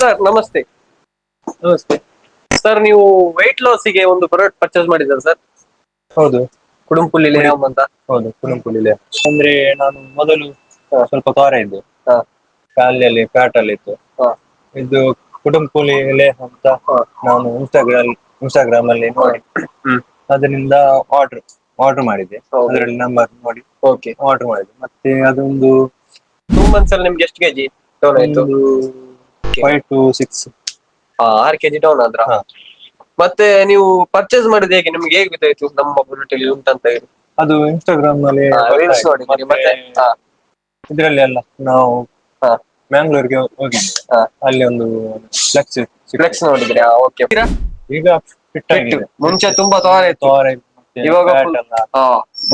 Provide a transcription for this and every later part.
Sir ನಮಸ್ತೆ. ನಮಸ್ತೆ. Sir ನೀವು weight loss ಗೆ ಒಂದು ಪ್ರಾಡಕ್ಟ್ ಪರ್ಚೇಸ್ ಮಾಡಿದ್ದೀರಾ ಸರ್? ಹೌದು. ಕುಡುಂಪುಲಿ ಲೇಹಮ್ ಅಂತ. ಹೌದು, ಕುಣುಪುಲಿಲೆ ಅಂದ್ರೆ ನಾನು ಮೊದಲು ಸ್ವಲ್ಪ ತ್ವರೆ ಇದ್ದೆ. ಹಾ. ಕಾಲಲ್ಲಿ ಫ್ಯಾಟ್ ಅಲ್ಲಿ ಇತ್ತು. ಹಾ. ಇದು ಕುಡುಂಪುಲಿ ಅಂತ ನಾನು ಇನ್ಸ್ಟಾಗ್ರಾಮ್ ಅಲ್ಲಿ ನೋಡಿ ಅದರಿಂದ ಆರ್ಡರ್ ಮಾಡಿದ್ದೆ. ಅದರಲ್ಲಿ ನಂಬರ್ ನೋಡಿ ಓಕೆ. ಆರ್ಡರ್ ಮಾಡಿದ್ದೆ. ಮತ್ತೆ ಅದೊಂದು 2 months ಅಲ್ಲಿ ನಿಮ್ಗೆ ಎಷ್ಟು ಕೆಜಿ ಡೌನ್ ಆಯ್ತು? 5 to 6. 6 kg ಡೌನ್ ಆದ್ರ? ಮತ್ತೆ ನೀವು ಪರ್ಚೇಸ್ ಮಾಡಿದ ಹೇಗೆ? ನಿಮ್ಗೆ ಹೇಗೆ ಗೊತ್ತಾಯ್ತು ನಮ್ಮ ಪ್ರಾಡಕ್ಟ್ ಉಂಟಂತ ಹೇಳಿ? ಅದು ಇನ್ಸ್ಟಾಗ್ರಾಮ್ ಅಲ್ಲಿ ರೀಲ್ಸ್ ನೋಡಿದ್ರಿ ಮತ್ತೆ? ಇದರಲ್ಲಿ ಎಲ್ಲ ನಾವು ಮ್ಯಾಂಗ್ಳೂರ್ಗೆ ಹೋಗಿದ್ದೆ. ಅಲ್ಲಿ ಒಂದು ಫ್ಲೆಕ್ಸ್ ನೋಡಿದ್ರಿ? ಓಕೆ. ಈಗ ಫಿಟ್ ಆಗಿದೆ. ಮುಂಚೆ ತುಂಬಾ ತ್ವರೆ ಇತ್ತು, ಇವಾಗ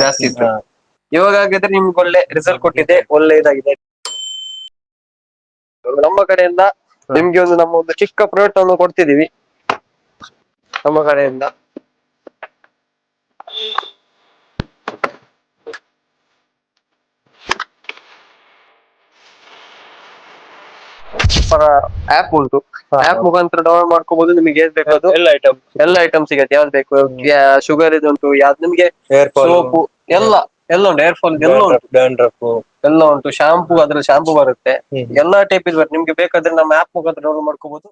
ಜಾಸ್ತಿ ಇತ್ತು. ಇವಾಗ ಹಾಗಿದ್ರೆ ನಿಮ್ಗೆ ಒಳ್ಳೆ ರಿಸಲ್ಟ್ ಕೊಟ್ಟಿದೆ, ಒಳ್ಳೆ ಇದಾಗಿದೆ. ನಮ್ಮ ಕಡೆಯಿಂದ ನಿಮ್ಗೆ ನಮ್ಮ ಒಂದು ಚಿಕ್ಕ ಪ್ರಾಡಕ್ಟ್ ಅನ್ನು ಕೊಡ್ತಿದೀವಿ ನಮ್ಮ ಕಡೆಯಿಂದ. ಆಪ್ ಉಂಟು, ಆಪ್ ಮುಖಾಂತರ ಡೌನ್ಲೋಡ್ ಮಾಡ್ಕೋಬಹುದು. ನಿಮಗೆ ಏನ್ ಬೇಕು ಎಲ್ಲ ಐಟಮ್ ಸಿಗತ್ತೆ. ಯಾವ್ದು ಬೇಕು, ಶುಗರ್ ಇದುಂಟು, ಯಾವ್ದು ನಿಮ್ಗೆ ಸೋಪು ಎಲ್ಲ ಉಂಟು, ಏರ್ ಫಾಲ್ ಎಲ್ಲ ಉಂಟು, ಶಾಂಪೂ ಅದ್ರಲ್ಲಿ ಶಾಂಪೂ ಬರುತ್ತೆ, ಎಲ್ಲಾ ಟೈಪ್ ಇದು ಬರುತ್ತೆ. ನಿಮ್ಗೆ ಬೇಕಾದ್ರೆ ನಮ್ಮ ಆಪ್ ಮುಖಾಂತರ ಡೌನ್ಲೋಡ್ ಮಾಡ್ಕೋಬಹುದು.